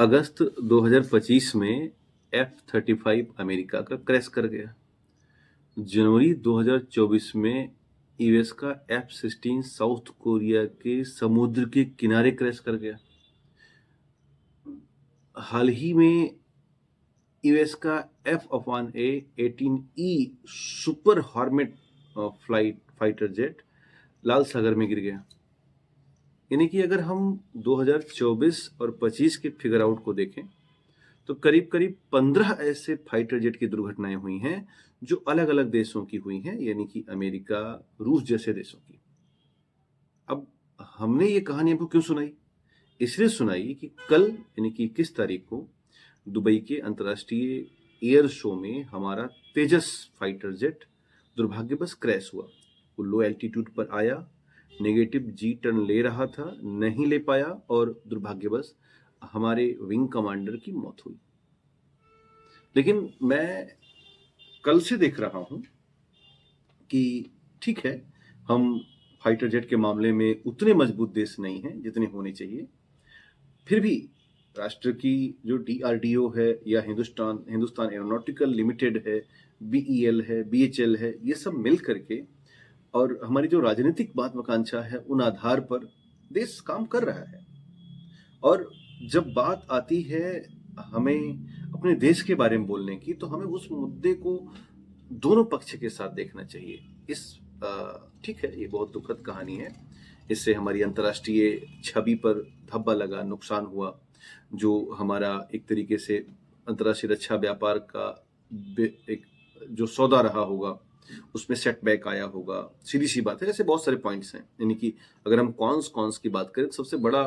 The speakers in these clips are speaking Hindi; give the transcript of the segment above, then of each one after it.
अगस्त 2025 में F-35 अमेरिका का क्रैश कर गया। जनवरी 2024 में यूएस का F-16 साउथ कोरिया के समुद्र के किनारे क्रैश कर गया। हाल ही में यूएस का F-18E super hornet fighter jet लाल सागर में गिर गया। यानी कि अगर हम 2024 और 25 के फिगर आउट को देखें तो करीब करीब 15 ऐसे फाइटर जेट की दुर्घटनाएं हुई हैं जो अलग अलग देशों की हुई हैं, यानी कि अमेरिका, रूस जैसे देशों की। अब हमने ये कहानी आपको क्यों सुनाई? इसलिए सुनाई कि कल यानी कि 21 तारीख को दुबई के अंतर्राष्ट्रीय एयर शो में हमारा तेजस फाइटर जेट दुर्भाग्यवश क्रैश हुआ। वो लो एल्टीट्यूड पर आया, नेगेटिव जी टर्न ले रहा था, नहीं ले पाया और दुर्भाग्यवश हमारे विंग कमांडर की मौत हुई। लेकिन मैं कल से देख रहा हूं कि ठीक है, हम फाइटर जेट के मामले में उतने मजबूत देश नहीं हैं जितने होने चाहिए। फिर भी राष्ट्र की जो डीआरडीओ है या हिंदुस्तान एरोनॉटिकल लिमिटेड है, बीईएल है, बीएचएल है, ये सब मिल करके और हमारी जो राजनीतिक महत्वाकांक्षा है उन आधार पर देश काम कर रहा है। और जब बात आती है हमें अपने देश के बारे में बोलने की, तो हमें उस मुद्दे को दोनों पक्ष के साथ देखना चाहिए। ठीक है, ये बहुत दुखद कहानी है। इससे हमारी अंतर्राष्ट्रीय छवि पर धब्बा लगा, नुकसान हुआ, जो हमारा एक तरीके से अंतर्राष्ट्रीय रक्षा व्यापार का एक जो सौदा रहा होगा उसमें सेटबैक आया होगा। सीधी सी बात है, ऐसे बहुत सारे पॉइंट्स हैं। यानी कि अगर हम कॉन्स की बात करें तो सबसे बड़ा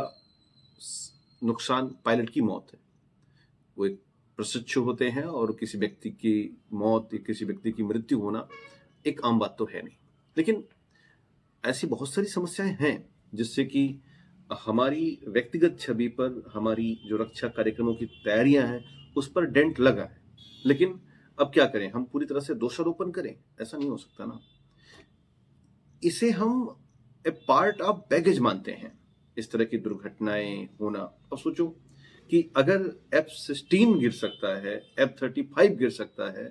नुकसान पायलट की मौत है। वो एक प्रशिक्षु होते हैं और किसी व्यक्ति की मौत या किसी व्यक्ति की मृत्यु होना एक आम बात तो है नहीं। लेकिन ऐसी बहुत सारी समस्याएं हैं जिससे कि हमारी व्यक्तिगत छवि पर, हमारी जो रक्षा कार्यक्रमों की तैयारियां हैं उस पर डेंट लगा है। लेकिन अब क्या करें, हम पूरी तरह से दोषारोपण करें? ऐसा नहीं हो सकता ना। इसे हम ए पार्ट ऑफ बैगेज मानते हैं, इस तरह की दुर्घटनाएं होना। अब सोचो कि अगर F-16 गिर सकता है, F-35 गिर सकता है,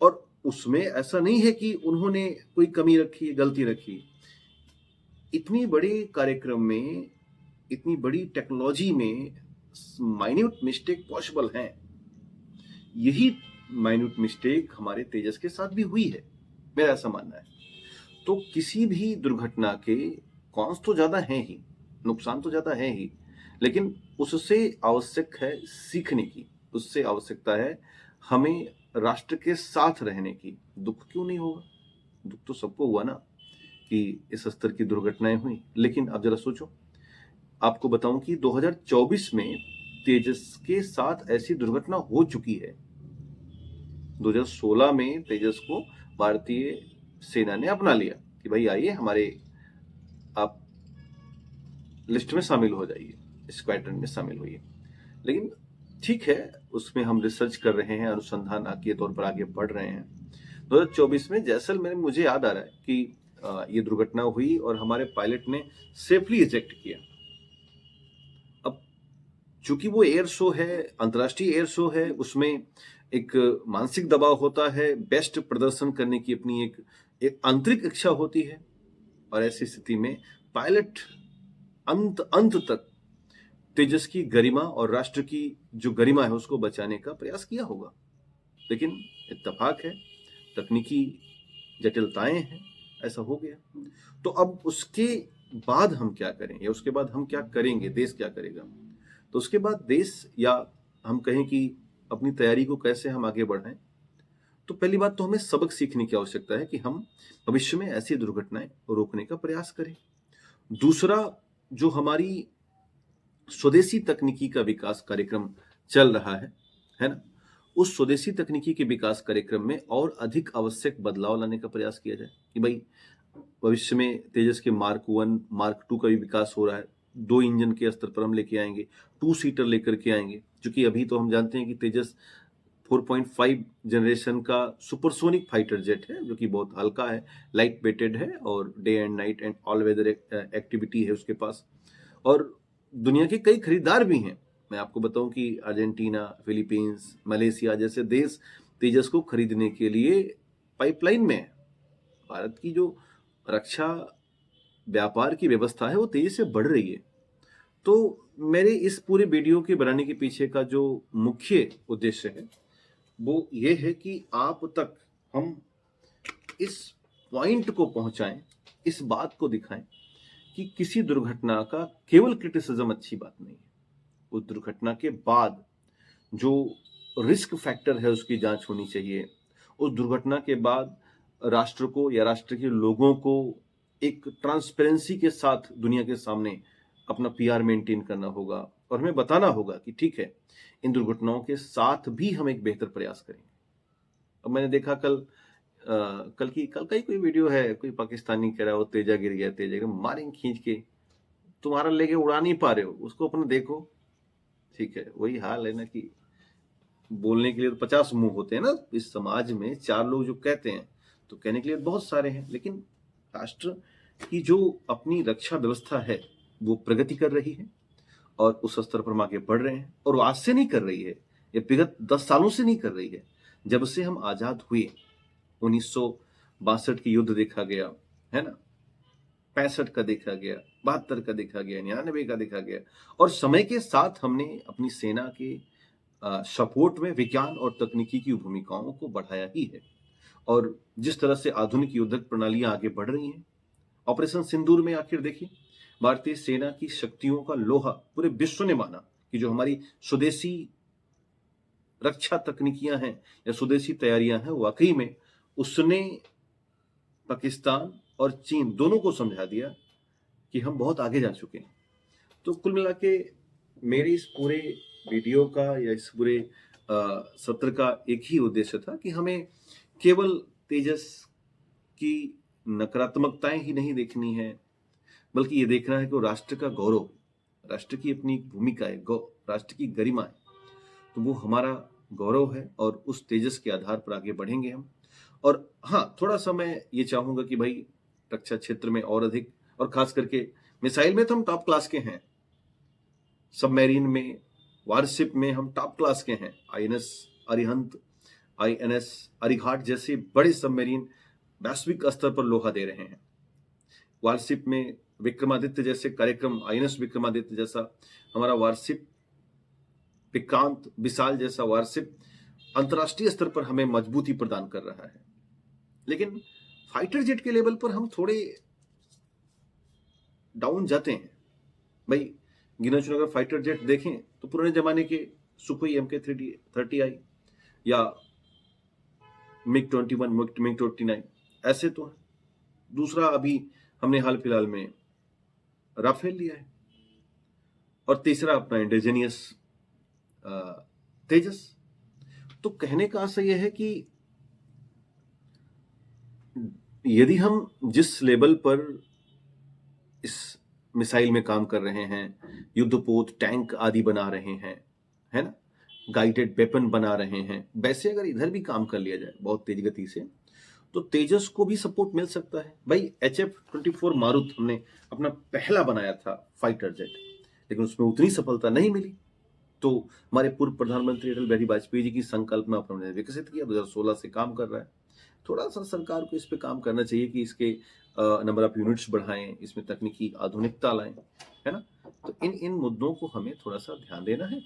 और उसमें ऐसा नहीं है कि उन्होंने कोई कमी रखी, गलती रखी। इतनी बड़े कार्यक्रम में, इतनी बड़ी टेक्नोलॉजी में माइन्यूट मिस्टेक पॉसिबल हैं। यही माइन्यूट मिस्टेक हमारे तेजस के साथ भी हुई है, मेरा ऐसा मानना है। तो किसी भी दुर्घटना के कॉन्स तो ज्यादा हैं ही, नुकसान तो ज्यादा है ही, लेकिन उससे आवश्यक है सीखने की, उससे आवश्यकता है हमें राष्ट्र के साथ रहने की। दुख क्यों नहीं होगा? दुख तो सबको हुआ ना कि इस स्तर की दुर्घटनाएं हुई। लेकिन अब जरा सोचो, आपको बताऊं कि 2024 में तेजस के साथ ऐसी दुर्घटना हो चुकी है। 2016 में तेजस को भारतीय सेना ने अपना लिया कि भाई आइए, हमारे आप लिस्ट में शामिल हो जाइए, स्क्वाड्रन में शामिल होइए। लेकिन ठीक है, उसमें हम रिसर्च कर रहे हैं, अनुसंधान के तौर पर आगे बढ़ रहे हैं। 2024 में जैसलमेर में मुझे याद आ रहा है कि ये दुर्घटना हुई और हमारे पायलट ने सेफली इजेक्ट किया। अब चूंकि वो एयर शो है, अंतर्राष्ट्रीय एयर शो है, उसमें एक मानसिक दबाव होता है, बेस्ट प्रदर्शन करने की अपनी एक आंतरिक इच्छा होती है। और ऐसी स्थिति में पायलट अंत तक तेजस की गरिमा और राष्ट्र की जो गरिमा है उसको बचाने का प्रयास किया होगा। लेकिन इत्तेफाक है, तकनीकी जटिलताएं हैं, ऐसा हो गया। तो अब उसके बाद हम क्या करें, या उसके बाद हम क्या करेंगे, देश क्या करेगा? तो उसके बाद देश, या हम कहें कि अपनी तैयारी को कैसे हम आगे बढ़ाएं, तो पहली बात तो हमें सबक सीखने की आवश्यकता है कि हम भविष्य में ऐसी दुर्घटनाएं रोकने का प्रयास करें। दूसरा, जो हमारी स्वदेशी तकनीकी का विकास कार्यक्रम चल रहा है ना, उस स्वदेशी तकनीकी के विकास कार्यक्रम में और अधिक आवश्यक बदलाव लाने का प्रयास किया जाए कि भाई भविष्य में तेजस के मार्क 1, मार्क 2 का भी विकास हो रहा है। 2 इंजन के स्तर पर हम लेके आएंगे, 2 सीटर लेकर के आएंगे। क्योंकि अभी तो हम जानते हैं कि तेजस 4.5 जनरेशन का सुपरसोनिक फाइटर जेट है, जो कि बहुत हल्का है, लाइट वेटेड है और day and night and all weather activity है उसके पास। और दुनिया के कई खरीदार भी हैं मैं आपको बताऊं कि अर्जेंटीना, फिलीपींस, मलेशिया जैसे देश तेजस को खरीदने के लिए पाइपलाइन में है। भारत की जो रक्षा व्यापार की व्यवस्था है वो तेजी से बढ़ रही है। तो मेरे इस पूरे वीडियो के बनाने के पीछे का जो मुख्य उद्देश्य है वो ये है कि आप तक हम इस पॉइंट को पहुंचाएं, इस बात को दिखाएं कि किसी दुर्घटना का केवल क्रिटिसिज्म अच्छी बात नहीं है। उस दुर्घटना के बाद जो रिस्क फैक्टर है उसकी जांच होनी चाहिए। उस दुर्घटना के बाद राष्ट्र को या राष्ट्र के लोगों को एक ट्रांसपेरेंसी के साथ दुनिया के सामने अपना पीआर मेंटेन करना होगा और हमें बताना होगा कि ठीक है, इन दुर्घटनाओं के साथ भी हम एक बेहतर प्रयास करेंगे। अब मैंने देखा कल का ही कोई वीडियो है, कोई पाकिस्तानी कह रहा है वो तेजा गिर गया, तेजा गिर, मारेंगे खींच के, तुम्हारा लेके उड़ा नहीं पा रहे हो, उसको अपना देखो। ठीक है, वही हाल है ना कि बोलने के लिए तो 50 मुंह होते हैं ना इस समाज में, 4 लोग जो कहते हैं तो कहने के लिए बहुत सारे हैं, लेकिन राष्ट्र की जो अपनी रक्षा व्यवस्था है वो प्रगति कर रही है और उस स्तर पर हम आगे बढ़ रहे हैं। और वो आज से नहीं कर रही है, ये विगत 10 सालों से नहीं कर रही है। जब से हम आजाद हुए, 1962 की युद्ध देखा गया है ना, 65 का देखा गया, 72 का देखा गया, 99 का देखा गया, और समय के साथ हमने अपनी सेना के सपोर्ट में विज्ञान और तकनीकी की भूमिकाओं को बढ़ाया ही है। और जिस तरह से आधुनिक युद्धक प्रणालियां आगे बढ़ रही हैं, ऑपरेशन सिंदूर में आखिर देखिए, भारतीय सेना की शक्तियों का लोहा पूरे विश्व ने माना कि जो हमारी स्वदेशी रक्षा तकनीकियां हैं या स्वदेशी तैयारियां हैं, वाकई में उसने पाकिस्तान और चीन दोनों को समझा दिया कि हम बहुत आगे जा चुके हैं। तो कुल मिला के मेरे इस पूरे वीडियो का या इस पूरे सत्र का एक ही उद्देश्य था कि हमें केवल तेजस की नकारात्मकताएं ही नहीं देखनी है, बल्कि ये देखना है कि वो राष्ट्र का गौरव, राष्ट्र की अपनी भूमिका है, राष्ट्र की गरिमा है, तो वो हमारा गौरव है और उस तेजस के आधार पर आगे बढ़ेंगे हम। और हाँ, थोड़ा सा मैं ये चाहूंगा कि भाई रक्षा क्षेत्र में और अधिक, और खास करके मिसाइल में तो हम टॉप क्लास के हैं, सबमरीन में, वारशिप में हम टॉप क्लास के हैं। आईएनएस अरिहंत, आईएनएस अरिघाट जैसे बड़े सबमरीन वैश्विक स्तर पर लोहा दे रहे हैं। वारशिप में विक्रमादित्य जैसे कार्यक्रम, आईएनएस विक्रमादित्य जैसा हमारा वारशिप, विक्रांत विशाल जैसा वारशिप अंतर्राष्ट्रीय स्तर पर हमें मजबूती प्रदान कर रहा है। लेकिन फाइटर जेट के लेवल पर हम थोड़े डाउन जाते हैं। भाई गिनो चुनो अगर फाइटर जेट देखें तो पुराने जमाने के सुखोई MK30I या MiG-21, MiG-29 ऐसे तो है। दूसरा अभी हमने हाल फिलहाल में राफेल लिया है, और तीसरा अपना इंडिजीनियस तेजस। तो कहने का आशय यह है कि यदि हम जिस लेवल पर इस मिसाइल में काम कर रहे हैं, युद्धपोत, टैंक आदि बना रहे हैं, है ना, गाइडेड वेपन बना रहे हैं, वैसे अगर इधर भी काम कर लिया जाए बहुत तेज गति से, तो तेजस को भी सपोर्ट मिल सकता है। भाई HF-24 मारुत हमने अपना पहला बनाया था फाइटर जेट, लेकिन उसमें उतनी सफलता नहीं मिली। तो हमारे पूर्व प्रधानमंत्री अटल बिहारी वाजपेयी जी की संकल्पना पर हमने विकसित किया, 2016 से काम कर रहा है। थोड़ा सा सरकार को इस पे काम करना चाहिए कि इसके नंबर ऑफ यूनिट्स बढ़ाएं, इसमें तकनीकी आधुनिकता लाएं, है ना। तो इन मुद्दों को हमें थोड़ा सा ध्यान देना है।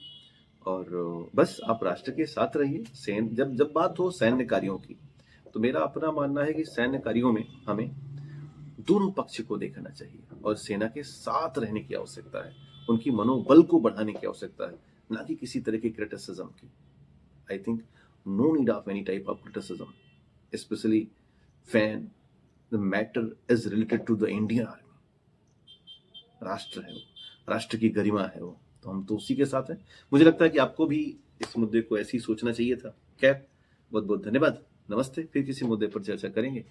और बस आप राष्ट्र के साथ रहिए। जब बात हो सैन्य कार्यों की, तो मेरा अपना मानना है कि सैन्य कार्यों में हमें दोनों पक्ष को देखना चाहिए और सेना के साथ रहने की आवश्यकता है, उनकी मनोबल को बढ़ाने की आवश्यकता है, ना कि किसी तरह की क्रिटिसिज्म की। I think no need of any type of criticism, especially when the matter is related to the Indian Army। राष्ट्र है वो, राष्ट्र की गरिमा है वो, तो हम तो उसी के साथ हैं। मुझे लगता है कि आपको भी इस मुद्दे को ऐसे ही सोचना चाहिए था। खैर, बहुत बहुत धन्यवाद, नमस्ते, फिर किसी मुद्दे पर चर्चा करेंगे।